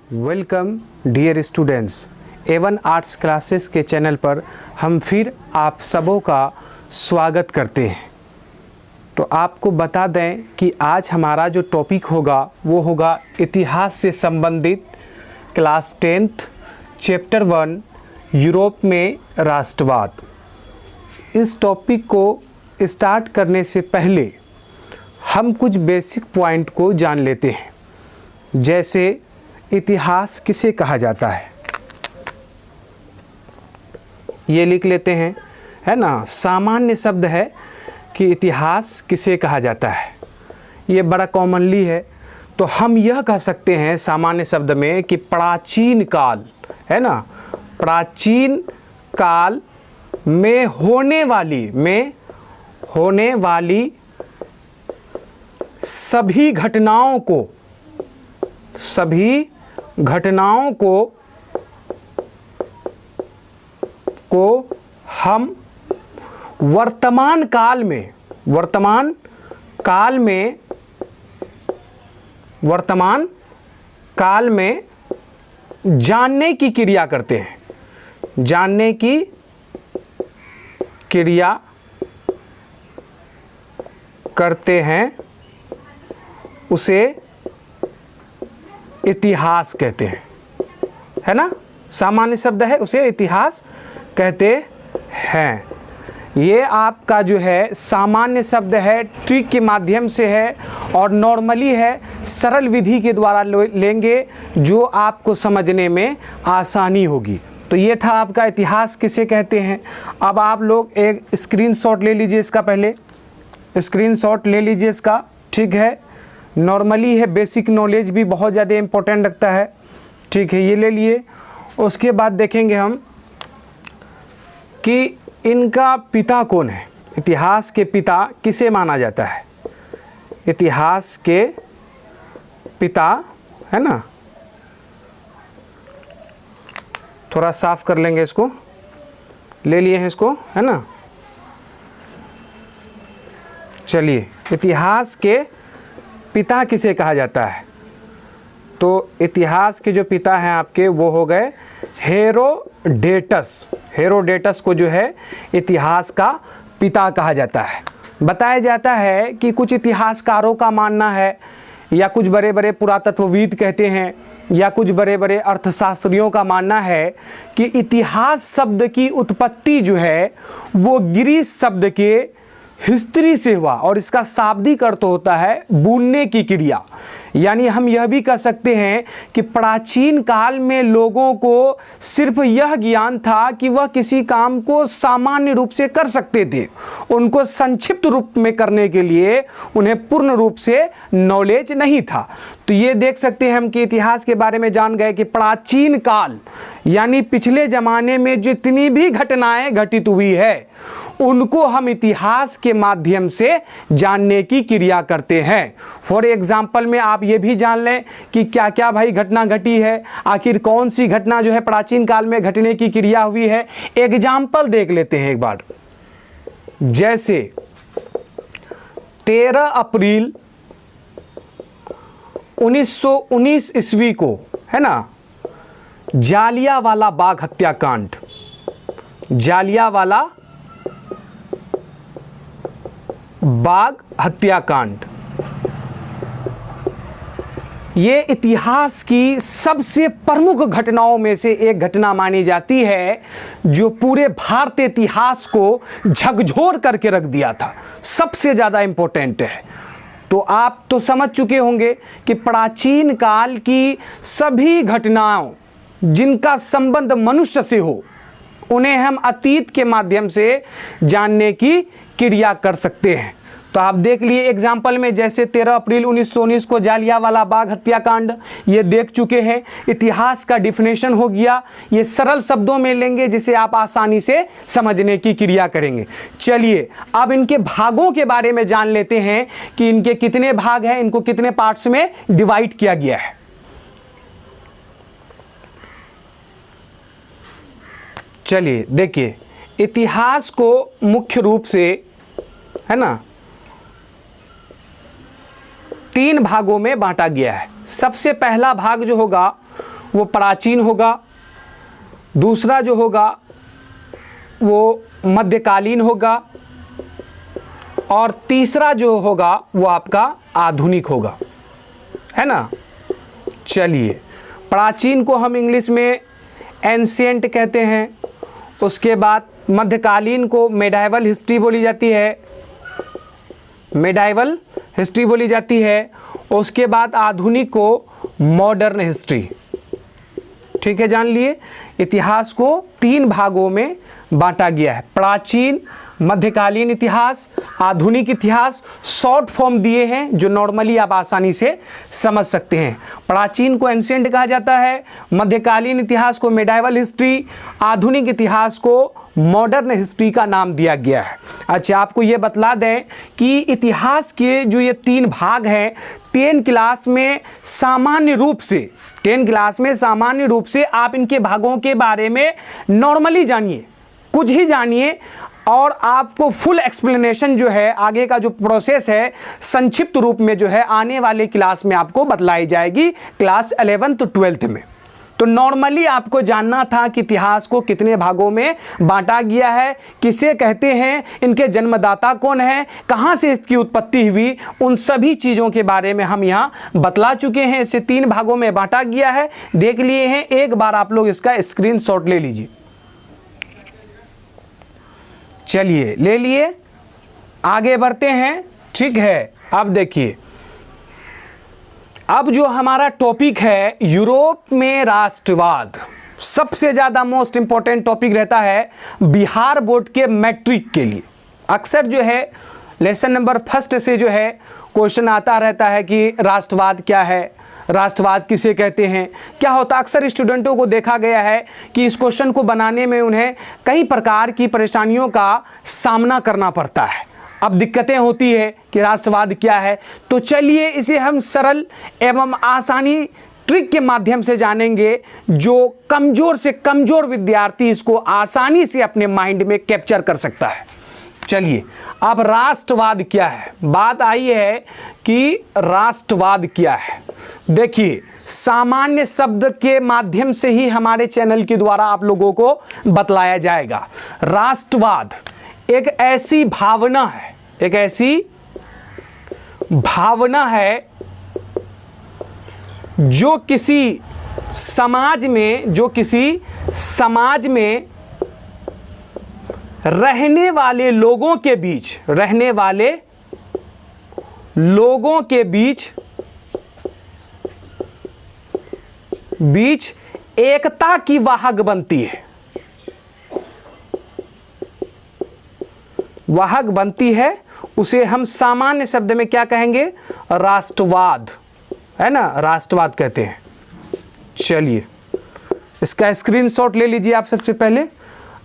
Welcome dear students, A1 arts classes के channel पर हम फिर आप सबों का स्वागत करते हैं। तो आपको बता दें कि आज हमारा जो टॉपिक होगा वो होगा इतिहास से संबंधित क्लास 10th चैप्टर 1 यूरोप में राष्ट्रवाद। इस टॉपिक को स्टार्ट करने से पहले हम कुछ बेसिक पॉइंट को जान लेते हैं, जैसे इतिहास किसे कहा जाता है। ये लिख लेते हैं, है ना। सामान्य शब्द है कि इतिहास किसे कहा जाता है, ये बड़ा कॉमनली है। तो हम यह कह सकते हैं सामान्य शब्द में कि प्राचीन काल, है ना, प्राचीन काल में होने वाली सभी घटनाओं को हम वर्तमान काल में जानने की क्रिया करते हैं, उसे इतिहास कहते हैं, है ना। सामान्य शब्द है, उसे इतिहास कहते हैं। ये आपका जो है सामान्य शब्द है, ट्रिक के माध्यम से है और नॉर्मली है, सरल विधि के द्वारा लेंगे जो आपको समझने में आसानी होगी। तो ये था आपका इतिहास किसे कहते हैं। अब आप लोग एक स्क्रीनशॉट ले लीजिए इसका, पहले स्क्रीनशॉट ले लीजिए इसका, ठीक है। नॉर्मली है, बेसिक नॉलेज भी बहुत ज़्यादा इम्पोर्टेंट रखता है, ठीक है। ये ले लिए। उसके बाद देखेंगे हम कि इनका पिता कौन है। इतिहास के पिता किसे माना जाता है। इतिहास के पिता, है ना, थोड़ा साफ कर लेंगे इसको, ले लिए हैं इसको, है ना। चलिए, इतिहास के पिता किसे कहा जाता है। तो इतिहास के जो पिता हैं आपके वो हो गए हेरोडेटस। हेरोडेटस को जो है इतिहास का पिता कहा जाता है। बताया जाता है कि कुछ इतिहासकारों का मानना है, या कुछ बड़े बड़े पुरातत्वविद कहते हैं, या कुछ बड़े बड़े अर्थशास्त्रियों का मानना है कि इतिहास शब्द की उत्पत्ति जो है वो ग्रीक शब्द के हिस्ट्री से हुआ, और इसका शाब्दिक अर्थ होता है बुनने की क्रिया। यानी हम यह भी कह सकते हैं कि प्राचीन काल में लोगों को सिर्फ यह ज्ञान था कि वह किसी काम को सामान्य रूप से कर सकते थे, उनको संक्षिप्त रूप में करने के लिए उन्हें पूर्ण रूप से नॉलेज नहीं था। तो ये देख सकते हैं हम कि इतिहास के बारे में जान गए कि प्राचीन काल यानी पिछले ज़माने में जितनी भी घटनाएं घटित हुई है उनको हम इतिहास के माध्यम से जानने की क्रिया करते हैं। फॉर एग्जाम्पल में आप ये भी जान लें कि क्या क्या भाई घटना घटी है, आखिर कौन सी घटना जो है प्राचीन काल में घटने की क्रिया हुई है। एग्जाम्पल देख लेते हैं एक बार, जैसे 13 अप्रैल 1919 ईस्वी को, है ना, जालियांवाला बाग हत्याकांड। जालियांवाला बाग हत्याकांड ये इतिहास की सबसे प्रमुख घटनाओं में से एक घटना मानी जाती है, जो पूरे भारतीय इतिहास को झकझोर करके रख दिया था, सबसे ज़्यादा इम्पोर्टेंट है। तो आप तो समझ चुके होंगे कि प्राचीन काल की सभी घटनाओं जिनका संबंध मनुष्य से हो उन्हें हम अतीत के माध्यम से जानने की क्रिया कर सकते हैं। तो आप देख लिए एग्जाम्पल में, जैसे 13 अप्रैल 1919 को जालियांवाला बाग हत्याकांड, ये देख चुके हैं। इतिहास का डिफिनेशन हो गया, ये सरल शब्दों में लेंगे जिसे आप आसानी से समझने की क्रिया करेंगे। चलिए अब इनके भागों के बारे में जान लेते हैं कि इनके कितने भाग हैं, इनको कितने पार्ट्स में डिवाइड किया गया है। चलिए देखिए, इतिहास को मुख्य रूप से, है ना, 3 भागों में बांटा गया है। सबसे पहला भाग जो होगा वो प्राचीन होगा, दूसरा जो होगा वो मध्यकालीन होगा, और तीसरा जो होगा वो आपका आधुनिक होगा, है ना। चलिए, प्राचीन को हम इंग्लिश में एंशिएंट कहते हैं, उसके बाद मध्यकालीन को मेडाइवल हिस्ट्री बोली जाती है, मेडाइवल हिस्ट्री बोली जाती है, उसके बाद आधुनिक को मॉडर्न हिस्ट्री। ठीक है, जान लिए। इतिहास को 3 भागों में बांटा गया है, प्राचीन, मध्यकालीन इतिहास, आधुनिक इतिहास। शॉर्ट फॉर्म दिए हैं जो नॉर्मली आप आसानी से समझ सकते हैं। प्राचीन को एंशिएंट कहा जाता है, मध्यकालीन इतिहास को मेडाइवल हिस्ट्री, आधुनिक इतिहास को मॉडर्न हिस्ट्री का नाम दिया गया है। अच्छा, आपको ये बतला दें कि इतिहास के जो ये 3 भाग हैं, 10 क्लास में सामान्य रूप से आप इनके भागों के बारे में नॉर्मली जानिए, कुछ ही जानिए, और आपको फुल एक्सप्लेनेशन जो है, आगे का जो प्रोसेस है, संक्षिप्त रूप में जो है आने वाले क्लास में आपको बतलाई जाएगी, क्लास 11th 12th में। तो नॉर्मली आपको जानना था कि इतिहास को कितने भागों में बांटा गया है, किसे कहते हैं, इनके जन्मदाता कौन है, कहाँ से इसकी उत्पत्ति हुई, उन सभी चीज़ों के बारे में हम यहाँ बतला चुके हैं। इसे 3 भागों में बांटा गया है, देख लिए हैं। एक बार आप लोग इसका स्क्रीनशॉट ले लीजिए। चलिए, ले लिए, आगे बढ़ते हैं। ठीक है, अब देखिए, अब जो हमारा टॉपिक है यूरोप में राष्ट्रवाद, सबसे ज़्यादा मोस्ट इंपॉर्टेंट टॉपिक रहता है बिहार बोर्ड के मैट्रिक के लिए। अक्सर जो है लेसन नंबर 1 से जो है क्वेश्चन आता रहता है कि राष्ट्रवाद क्या है, राष्ट्रवाद किसे कहते हैं। क्या होता, अक्सर स्टूडेंटों को देखा गया है कि इस क्वेश्चन को बनाने में उन्हें कई प्रकार की परेशानियों का सामना करना पड़ता है। अब दिक्कतें होती है कि राष्ट्रवाद क्या है, तो चलिए इसे हम सरल एवं आसानी ट्रिक के माध्यम से जानेंगे, जो कमज़ोर से कमज़ोर विद्यार्थी इसको आसानी से अपने माइंड में कैप्चर कर सकता है। चलिए, अब राष्ट्रवाद क्या है, बात आई है कि राष्ट्रवाद क्या है। देखिए, सामान्य शब्द के माध्यम से ही हमारे चैनल के द्वारा आप लोगों को बतलाया जाएगा। राष्ट्रवाद एक ऐसी भावना है, एक ऐसी भावना है जो किसी समाज में रहने वाले लोगों के बीच एकता की वाहक बनती है, उसे हम सामान्य शब्द में क्या कहेंगे, राष्ट्रवाद, है ना, राष्ट्रवाद कहते हैं। चलिए, इसका स्क्रीनशॉट ले लीजिए। आप सबसे पहले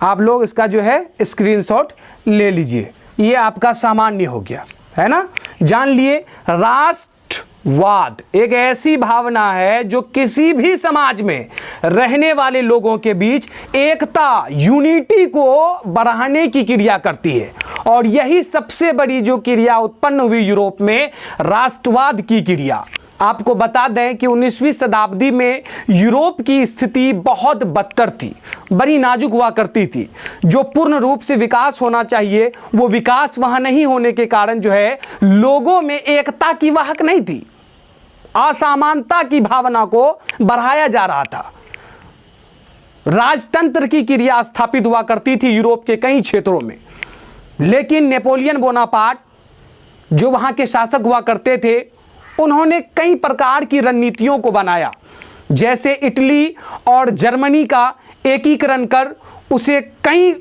आप लोग इसका जो है स्क्रीनशॉट ले लीजिए, ये आपका सामान्य हो गया, है ना। जान लिए, राष्ट्रवाद एक ऐसी भावना है जो किसी भी समाज में रहने वाले लोगों के बीच एकता, यूनिटी को बढ़ाने की क्रिया करती है, और यही सबसे बड़ी जो क्रिया उत्पन्न हुई यूरोप में, राष्ट्रवाद की क्रिया। आपको बता दें कि 19वीं शताब्दी में यूरोप की स्थिति बहुत बदतर थी, बड़ी नाजुक हुआ करती थी। जो पूर्ण रूप से विकास होना चाहिए वो विकास वहां नहीं होने के कारण जो है लोगों में एकता की वाहक नहीं थी, असमानता की भावना को बढ़ाया जा रहा था। राजतंत्र की क्रिया स्थापित हुआ करती थी यूरोप के कई क्षेत्रों में, लेकिन नेपोलियन बोनापार्ट जो वहां के शासक हुआ करते थे, उन्होंने कई प्रकार की रणनीतियों को बनाया, जैसे इटली और जर्मनी का एकीकरण कर उसे कई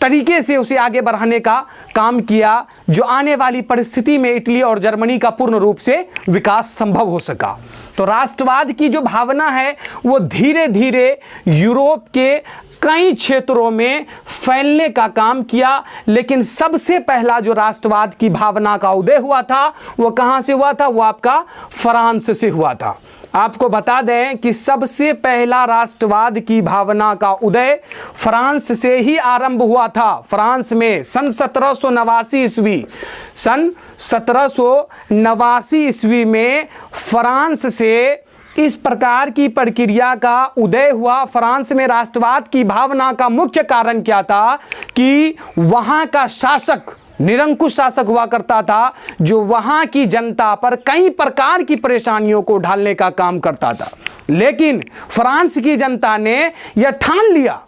तरीके से उसे आगे बढ़ाने का काम किया, जो आने वाली परिस्थिति में इटली और जर्मनी का पूर्ण रूप से विकास संभव हो सका। तो राष्ट्रवाद की जो भावना है वो धीरे धीरे यूरोप के कई क्षेत्रों में फैलने का काम किया, लेकिन सबसे पहला जो राष्ट्रवाद की भावना का उदय हुआ था वो कहां से हुआ था, वो आपका फ्रांस से हुआ था। आपको बता दें कि सबसे पहला राष्ट्रवाद की भावना का उदय फ्रांस से ही आरंभ हुआ था। फ्रांस में सन 1789 ईस्वी में फ्रांस से इस प्रकार की प्रक्रिया का उदय हुआ फ्रांस में राष्ट्रवाद की भावना का मुख्य कारण क्या था कि वहां का शासक निरंकुश शासक हुआ करता था, जो वहां की जनता पर कई प्रकार की परेशानियों को ढालने का काम करता था। लेकिन फ्रांस की जनता ने यह ठान लिया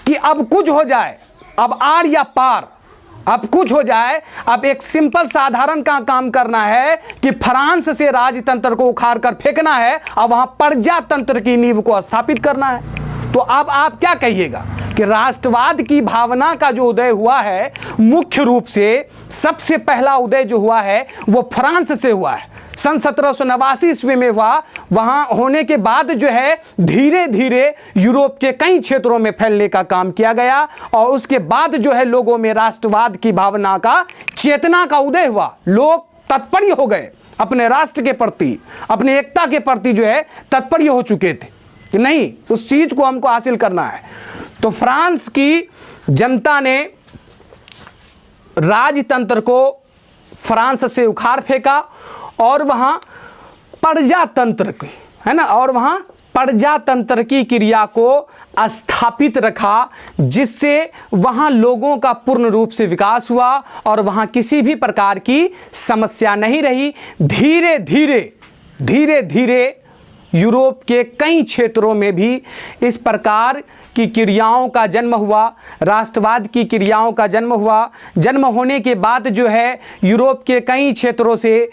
कि अब कुछ हो जाए, अब आर या पार, अब कुछ हो जाए, अब एक सिंपल साधारण का काम करना है कि फ्रांस से राजतंत्र को उखाड़ कर फेंकना है और वहां प्रजातंत्र की नींव को स्थापित करना है। तो अब आप क्या कहिएगा कि राष्ट्रवाद की भावना का जो उदय हुआ है, मुख्य रूप से सबसे पहला उदय जो हुआ है वो फ्रांस से हुआ है। सन 1789 ईस्वी में हुआ। वहां होने के बाद जो है धीरे धीरे यूरोप के कई क्षेत्रों में फैलने का काम किया गया और उसके बाद जो है लोगों में राष्ट्रवाद की भावना का, चेतना का उदय हुआ। लोग तत्पर हो गए अपने राष्ट्र के प्रति, अपने एकता के प्रति जो है तत्पर हो चुके थे कि नहीं, उस चीज को हमको हासिल करना है। तो फ्रांस की जनता ने राजतंत्र को फ्रांस से उखाड़ फेंका और वहां प्रजातंत्र, है ना, और वहां प्रजातंत्र की क्रिया को स्थापित रखा, जिससे वहां लोगों का पूर्ण रूप से विकास हुआ और वहां किसी भी प्रकार की समस्या नहीं रही। धीरे धीरे यूरोप के कई क्षेत्रों में भी इस प्रकार की क्रियाओं का जन्म हुआ, राष्ट्रवाद की क्रियाओं का जन्म हुआ। जन्म होने के बाद जो है यूरोप के कई क्षेत्रों से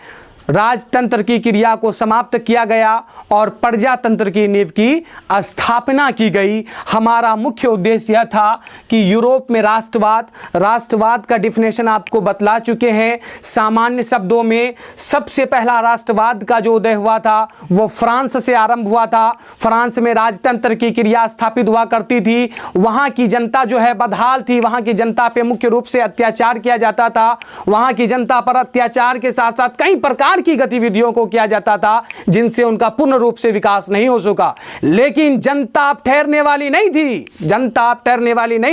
राजतंत्र की क्रिया को समाप्त किया गया और प्रजातंत्र की नींव की स्थापना की गई। हमारा मुख्य उद्देश्य यह था कि यूरोप में राष्ट्रवाद का डिफिनेशन आपको बतला चुके हैं। सामान्य शब्दों में सबसे पहला राष्ट्रवाद का जो उदय हुआ था वो फ्रांस से आरंभ हुआ था। फ्रांस में राजतंत्र की क्रिया स्थापित हुआ करती थी। वहाँ की जनता जो है बदहाल थी, वहाँ की जनता पे मुख्य रूप से अत्याचार किया जाता था। वहाँ की जनता पर अत्याचार के साथ साथ कई प्रकार की गतिविधियों को किया जाता था जिनसे उनका पूर्ण रूप से विकास नहीं हो सका। लेकिन जनता अब ठहरने वाली नहीं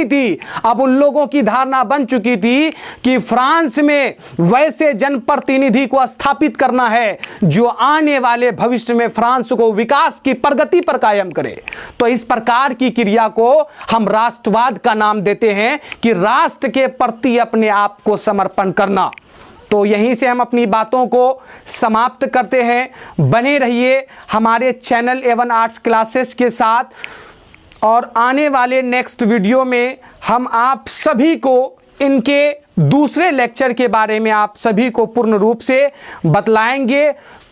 थी। अब उन लोगों की धारणा बन चुकी थी कि फ्रांस में वैसे जनप्रतिनिधि को स्थापित करना है जो आने वाले भविष्य में फ्रांस को विकास की प्रगति पर कायम करे। तो इस प्रकार की क्रिया को हम राष्ट्रवाद का नाम देते हैं कि राष्ट्र के प्रति अपने आप को समर्पण करना। तो यहीं से हम अपनी बातों को समाप्त करते हैं। बने रहिए हमारे चैनल A1 आर्ट्स क्लासेस के साथ और आने वाले नेक्स्ट वीडियो में हम आप सभी को इनके दूसरे लेक्चर के बारे में आप सभी को पूर्ण रूप से बतलाएंगे।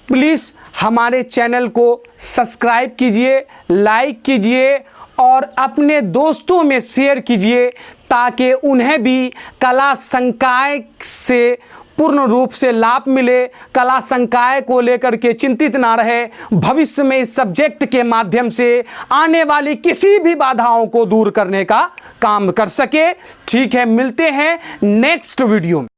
प्लीज़ हमारे चैनल को सब्सक्राइब कीजिए, लाइक कीजिए और अपने दोस्तों में शेयर कीजिए ताकि उन्हें भी कला संकाय से पूर्ण रूप से लाभ मिले, कला संकाय को लेकर के चिंतित ना रहे, भविष्य में इस सब्जेक्ट के माध्यम से आने वाली किसी भी बाधाओं को दूर करने का काम कर सके। ठीक है, मिलते हैं नेक्स्ट वीडियो में।